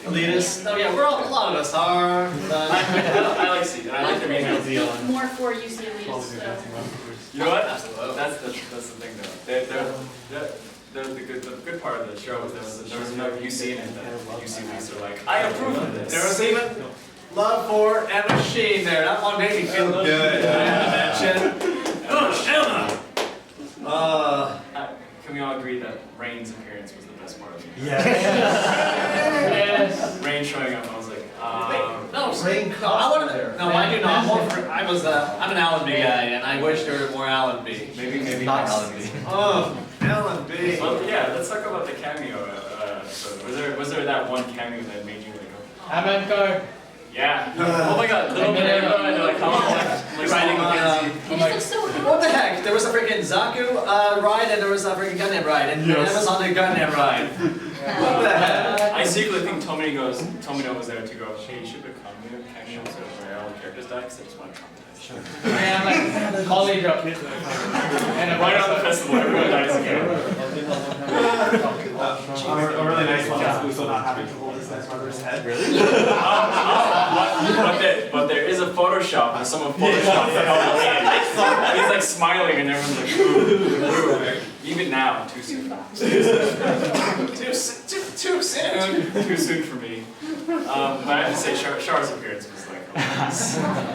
Elitist. Oh yeah, a lot of us are. I like C, and I like the main It's more for UC elitists. You know what? That's the thing though. The good part of the show was there was enough UC in it that UC elites are like, I approve of this. There was even love for a machine there. That one made me feel good. I have to mention. Oh, Emma! Can we all agree that Rain's appearance was the best part of it? Yes. Yes. Rain showing up, I was like, No, I wanted to. No, I do not. I'm an Allenby guy, and I wish there were more Allenby. Maybe Not Allenby. Oh, Allenby. Well, yeah, let's talk about the cameo. Was there that one cameo that made you like, Amancar. yeah. Oh my God, little baby, like Riding on. It just looks so cool. What the heck? There was a freaking Zaku ride, and there was a freaking Gundam ride, and I was on the Gundam ride. What the heck? I secretly think Tomino was there to go, hey, you should become cameo so where all the characters die, because I just want to traumatize. Yeah, I'm like, college up. And right on the festival, everyone dies again. A really nice one is Uso not having to hold his mother's head. Really? But there is a Photoshop, and someone photoshopped the hell out. He's like smiling, and everyone's like, ooh. Even now, too soon. Too soon. Too soon for me. But I have to say, Char's appearance was like,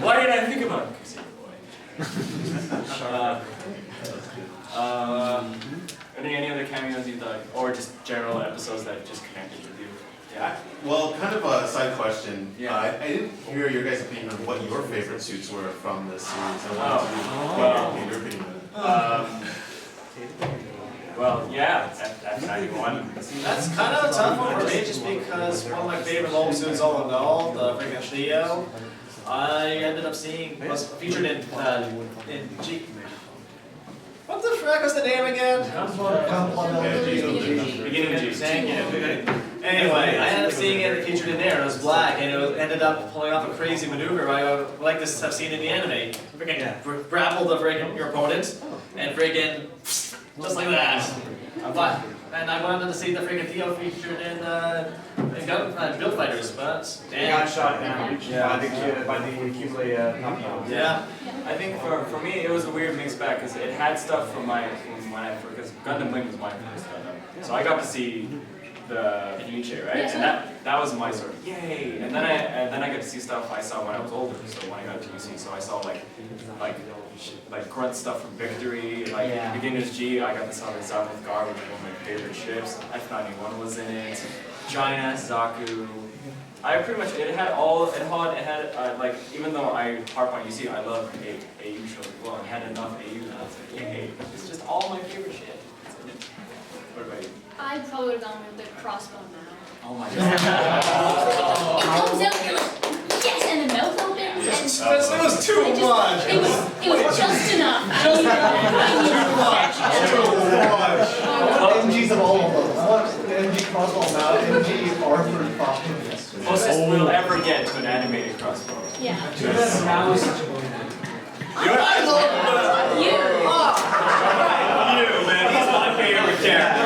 why did I think about it? Because you're a boy. Any other cameos you thought, or just general episodes that just connected with you? Yeah. Well, kind of a side question. Yeah. I didn't hear your guys' opinion on what your favorite suits were from this series. I wanted to your opinion. Well, yeah, at 91. That's kind of a tough one for me, just because one of my favorite mobile suits all in all, the freaking Shlio, I ended up seeing was featured in G. What the forgot what's the name again? Beginning G. Thank you. Anyway, I ended up seeing it featured in there. It was black, and it ended up pulling off a crazy maneuver I would like to have seen in the anime. Freaking grapple your opponent, and freaking just like that. And I wanted to see the freaking Theo featured in Gundam Build Fighters, but They got shot down by the Cubely Papillon. Yeah. I think for me it was a weird mixed bag because it had stuff from because Gundam Build was my first Gundam, so I got to see the Nietzsche, right? Yes, And that was my sort of yay. And then I got to see stuff I saw when I was older. So when I got to UC, so I saw like grunt stuff from Victory, like Beginner's G. I got to saw the South Guard, which was one of my favorite ships. F91 was in it. Giant ass Zaku. I pretty much it had like even though I harp on UC, I love AU shows as well. It had enough AU, and I was like, yay! It's just all my favorite shit. What about you? I probably would have gone with the crossbow now. Oh my god. It comes out, you're like, yes, and the mouth opens. It was too much. It was just enough. Too much. MGs of all of them. I want the MG crossbow now, MG Arthur costume. Closest we'll ever get to an animated crossbow. Yeah. Now is such a boy man. You, man, he's my favorite character. I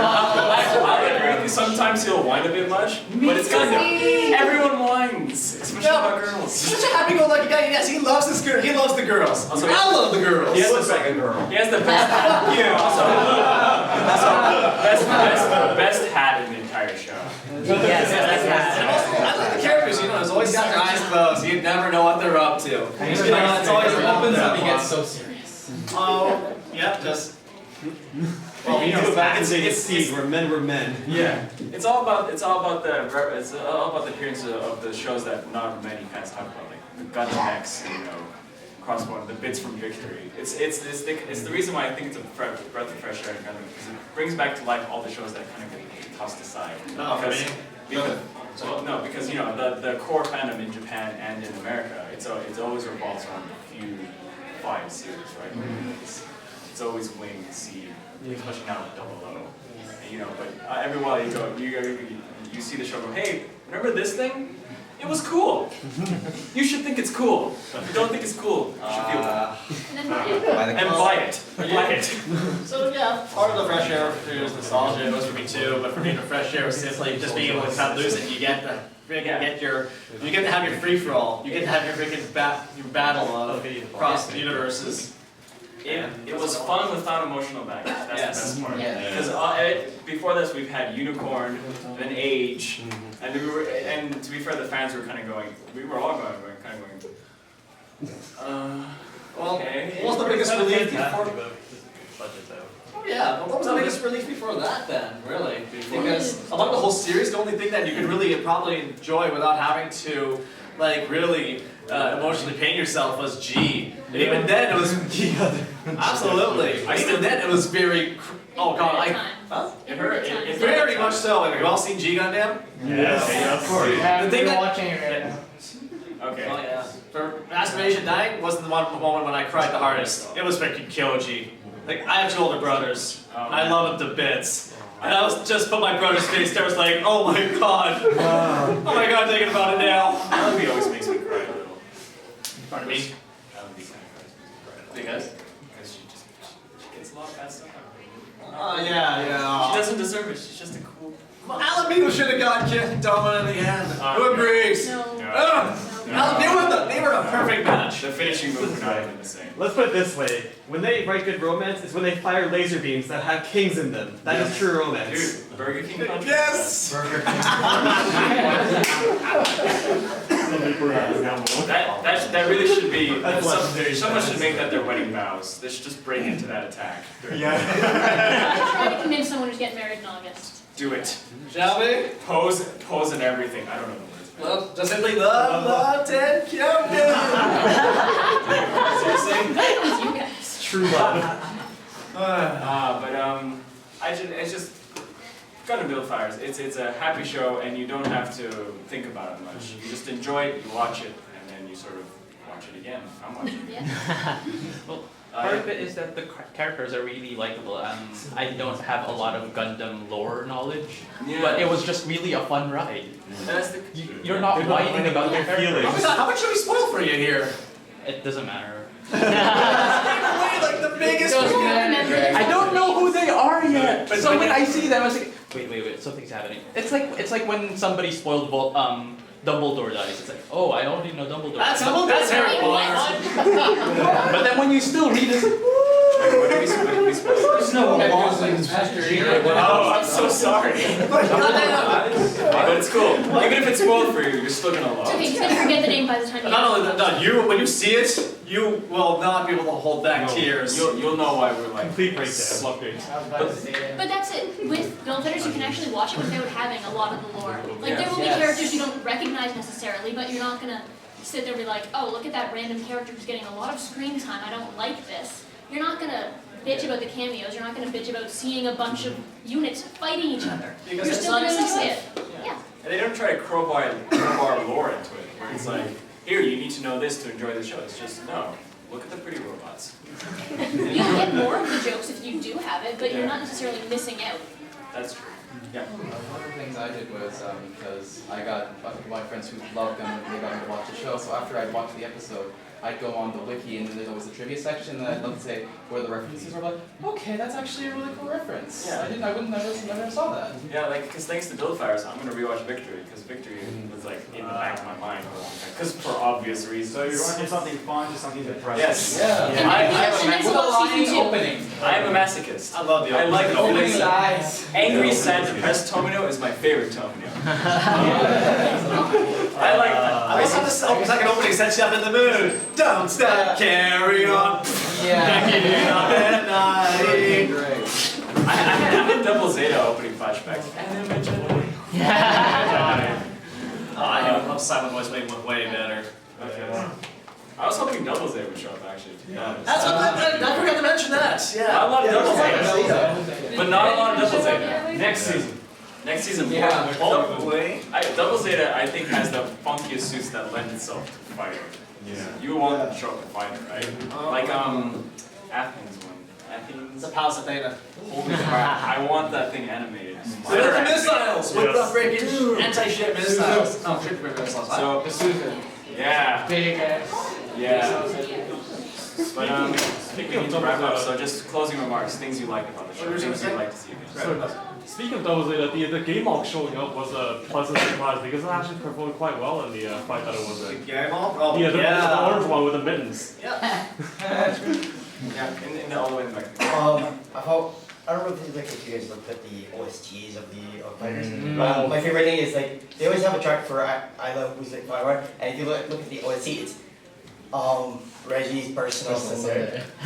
agree with you. Sometimes he'll whine a bit much, but it's kind of everyone whines, especially about girls. He's such a happy-go-lucky guy. Yes, he loves his girl. He loves the girls. Also, I love the girls. He looks like a girl. He has the best hat. Yeah. Also, best hat in the entire show. Yes, I like the characters. You know, he's always got their eyes closed. You never know what they're up to. You know, it's always opens up, he gets so serious. Oh, yeah, just. Well, you know, back in the seed where men were men. Yeah, it's all about the appearance of the shows that not many fans talk about, like the Gundam X, you know, Crossbow, the bits from Victory. It's the reason why I think it's a breath of fresh air in Gundam, because it brings back to life all the shows that kind of get tossed aside. Because you know the core fandom in Japan and in America, it always revolves around a few 5 series, right? It's always Wing, Seed, pushing out 00. And, you know, but every while you see the show go, hey, remember this thing? It was cool. You should think it's cool. If you don't think it's cool, you should feel cool. And buy it. Buy it. So yeah, part of the fresh air is nostalgia. It was for me too, but for me the fresh air was simply just being able to cut loose and you get to have your free for all. You get to have your freaking your battle of across the universes. It was fun without emotional baggage. That's the best part. Because before this, we've had Unicorn, then Age, and to be fair, the fans were kind of going. We were all going. Okay. What was the biggest relief before? Oh yeah, but what was the biggest relief before that then, really? Because among the whole series, the only thing that you could really probably enjoy without having to, like, really emotionally pain yourself was G. And even then it was absolutely. Even then it was very. Oh god, It hurt. It very much so. Have you all seen G Gundam? Yes. Of course. The thing that, watching it right now. Okay. Oh yeah. For Masturbation Night wasn't the moment when I cried the hardest. It was freaking Kyoji. Like, I have 2 older brothers. I love them to bits. And I was just put my brother's face there. I was like, oh my god. Oh my god, thinking about it now. Melody always makes me cry a little. Pardon me? Melody kind of cries me. Because? Because she gets a lot of bad stuff out of it. Oh yeah. She doesn't deserve it. She's just a cool. Alamino should have got Doma in the end. Who agrees? They were a perfect match. The finishing move would not have been the same. Let's put it this way. When they write good romance, it's when they fire laser beams that have kings in them. That is true romance. Dude, Burger King? Yes! Burger King. That really should be, someone should make that their wedding vows. They should just break into that attack. I'm trying to convince someone who's getting married in August. Do it. Shall we? Pose and everything. I don't know the words. Well, just simply love, 10 countdown. Seriously? That was you guys. True love. It's just Gundam Build Fighters. It's a happy show, and you don't have to think about it much. You just enjoy it, you watch it, and then you sort of watch it again. I'm watching it. Yeah. Well, Part of it is that the characters are really likable. I don't have a lot of Gundam lore knowledge, but it was just really a fun ride. You're not whining about their feelings. How much should we spoil for you here? It doesn't matter. Like the biggest I don't know who they are yet. So when I see them, I was like, wait, something's happening. It's like when somebody spoiled Dumbledore dies. It's like, oh, I already know Dumbledore. That's Harry Potter. But then when you still read, it's like, There's no Oh, I'm so sorry. But it's cool. Even if it's spoiled for you, you're still gonna love Okay, it. just gonna forget the name by the time you Not only that, no, you when you see it, you will not be able to hold back tears. You'll know why we're like complete breakdown. But that's it. With Build Fighters, you can actually watch it without having a lot of the lore. Like, there will be characters you don't recognize necessarily, but you're not gonna sit there and be like, oh, look at that random character who's getting a lot of screen time, I don't like this. You're not gonna bitch about the cameos, you're not gonna bitch about seeing a bunch of units fighting each other. Because You're it's still not gonna enjoy it. Yeah. And they don't try to crowbar lore into it, where it's like, here, you need to know this to enjoy the show. It's just, no, look at the pretty robots. You'll get more of the jokes if you do have it, but you're not necessarily missing out. That's true. Yeah. One of the things I did was, because I got a couple of my friends who loved them and they got me to watch the show, so after I'd watched the episode, I'd go on the wiki and then there's always a trivia section and I'd love to say where the references were, like, okay, that's actually a really cool reference. Yeah. I never saw that. Yeah, like, because thanks to Build Fighters, I'm going to rewatch Victory, because Victory was like in the back of my mind for a long time. Because for obvious reasons. So you're going from something fun to something depressing. Yes. Yeah. I am a masochist. I love the I like opening. opening eyes. Angry, sad, depressed Tomino is my favorite Tomino. I like that. I love the second opening sets you up in the mood. Don't stop, carry on. I had Double Zeta opening flashbacks. I love Silent Voice way better. Okay. I was hoping Double Zeta would show up actually. That's what I forgot to mention that. Yeah. I love Double Zeta, but not a lot of Double Zeta. Next season. Next season, Yeah, hopefully. Double Zeta, I think, has the funkiest suits that lend itself to fighter. Yeah. You want them to show up to fighter, right? Like Athens one. Athens. The Palace of Theta. Holy crap! I want that thing animated. With the missiles, with the freaking anti-ship missiles. Oh, ship missiles. So Bazooka. Yeah. Big ass. Yeah. But I think we need to wrap up. So just closing remarks, things you like about the show, things you'd like to see. Speaking of Double Zeta, the game log showing up was a pleasant surprise because it actually performed quite well in the fight that it was in. The game log? Oh, yeah, the orange one with the mittens. Yeah. Yeah, in the all the way in the back. I don't know if you guys looked at the OSTs of the fighters. My favorite thing is like they always have a track for I Love Who's Like Firework, and if you look at the OST, it's Reggie's personal singer. I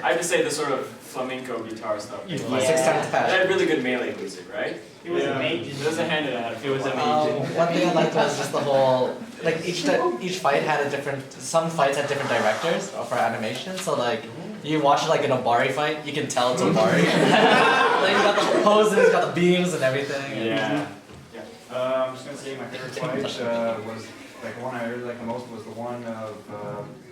have to say the sort of flamenco guitar stuff. Yeah. 6 times It fast. had really good melee music, right? It was amazing. It was a hand in a hat. It was amazing. One thing I liked was just the whole, like each fight had a different, some fights had different directors for animation, so like, you watch like an Obari fight, you can tell it's Obari. Like you got the poses, got the beams and everything. Yeah. I'm just gonna say my favorite fight was like the one I really liked the most was the one of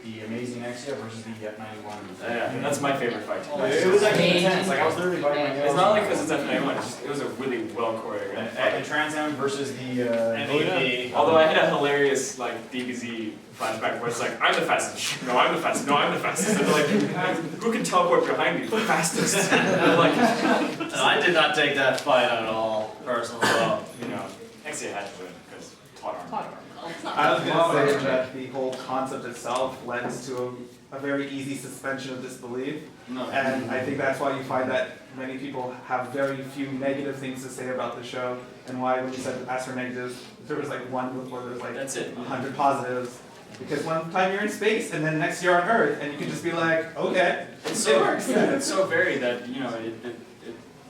the Amazing Exia versus the F91. Yeah, that's my favorite fight. It was like intense. Like I was literally biting my nails. It's not like because it's F91. It was a really well choreographed fight. And Trans Am versus the MVP. Although I had a hilarious like DBZ flashback where it's like, I'm the fastest. No, I'm the fastest. No, I'm the fastest. And they're like, who can teleport behind me? The fastest. And like, I did not take that fight at all, personally. well, you know, Exia had to win because Todd Arnold. I was going to say that the whole concept itself lends to a very easy suspension of disbelief. And I think that's why you find that many people have very few negative things to say about the show, and why when you said ask for negatives, there was like one before there's like 100 positives. Because one time you're in space, and then next year on Earth, and you can just be like, okay, It's it works. It's so varied that, you know, it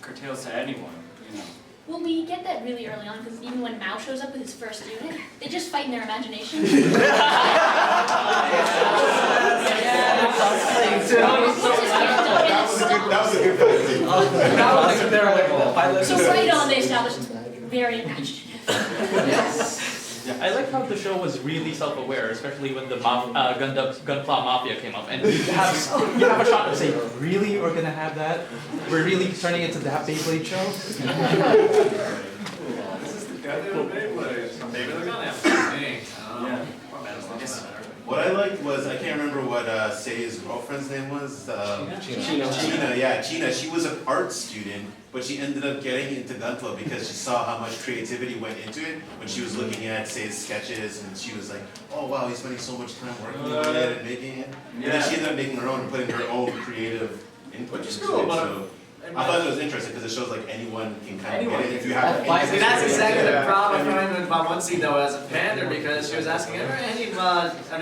curtails to anyone, you know. Well, we get that really early on because even when Mao shows up with his first unit, they just fight in their imagination. So right on, they established it's very imaginative. Yeah. I like how the show was really self-aware, especially when the Gunpla Mafia came up, and you have a shot to say, really, we're gonna have that? We're really turning into that Beyblade show? This is the Gundam Beyblade. Maybe they're gonna have something. Yeah. What I liked was, I can't remember what Sei's girlfriend's name was. China, yeah, China. She was an art student, but she ended up getting into Gunpla because she saw how much creativity went into it when she was looking at Sei's sketches, and she was like, oh wow, he's spending so much time working on it and making it. And then she ended up making her own and putting her own creative input into it. So I thought it was interesting because it shows like anyone can kind of get it if you have. See, that's exactly the problem I find with Mamonsi though as a pander, because she was asking, are there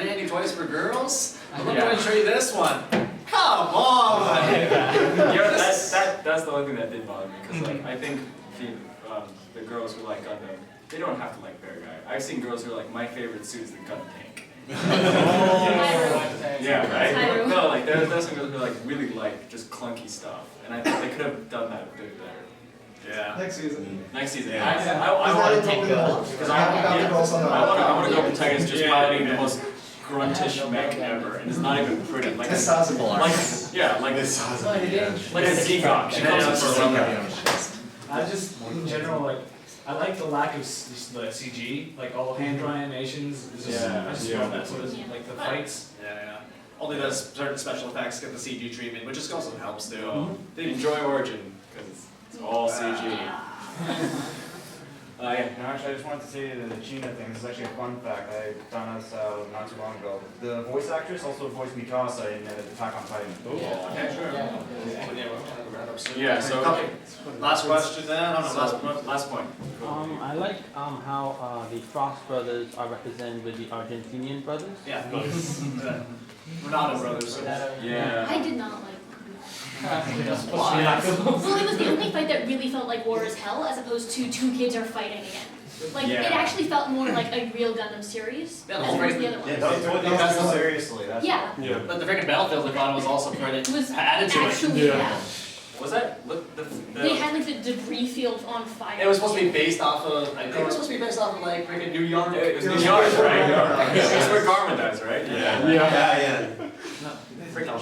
any toys for girls? I'm going to show you this one. Come on! That's the only thing that did bother me, because like I think the girls who like Gundam, they don't have to like Bear Guy. I've seen girls who are like, my favorite suit is the Gun Tank. Yeah, right? No, like there's some girls who like really like just clunky stuff, and I think they could have done that a bit better. Yeah. Next season. Next season. Yeah. I want to take because I want to go protagonist just piloting the most gruntish mech ever, and it's not even pretty. Like This sounds like a peacock. She comes up for a run. I just, in general, like, I like the lack of the CG, like all the hand-drawn animations. It's just, I just love that sort of, like the fights. Yeah. Only those certain special effects get the CG treatment, which just also helps too. They enjoy Origin because it's all CG. No, actually, I just wanted to say the China thing. This is actually a fun fact I found this out not too long ago. The voice actress also voiced Mikasa in Attack on Titan. Okay, sure. Yeah, so last question then. Last point. I like how the Frost brothers are represented with the Argentinian brothers. Yeah, Ronaldo brothers. Yeah. I did not like. Well, it was the only fight that really felt like war is hell, as opposed to two kids are fighting again. Like it actually felt more like a real Gundam series as opposed to the other ones. That's seriously. Yeah. But the freaking battlefield they got was also pretty added to actually, it. yeah. Was that? They had like the debris field on fire. It was supposed to be based off of. I think it was supposed to be based off of like freaking New York. It was New York, right? That's where Garmin dies, right? Yeah. Freaking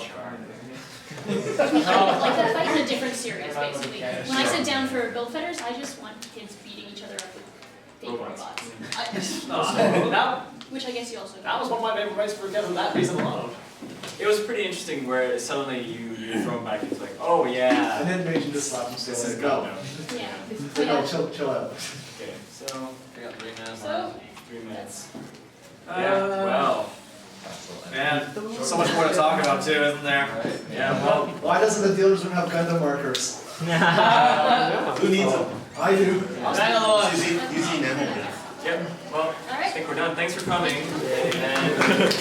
Like that fight in a different series, basically. When I sit down for Build Fighters, I just want kids beating each other up with fake robots. Which I guess you also know. That was one of my favorite fights for that reason alone. It was pretty interesting where suddenly you're thrown back into like, oh yeah. And then Major just slapped him still. This is like, go. Yeah. No, chill out. Okay, so we got 3 minutes. So, 3 minutes. Well. Man, so much more to talk about too, isn't there? Yeah, well. Why doesn't the dealer's room have Gundam markers? Who needs them? I do. Using Nemo. Yep, well, I think we're done. Thanks for coming. And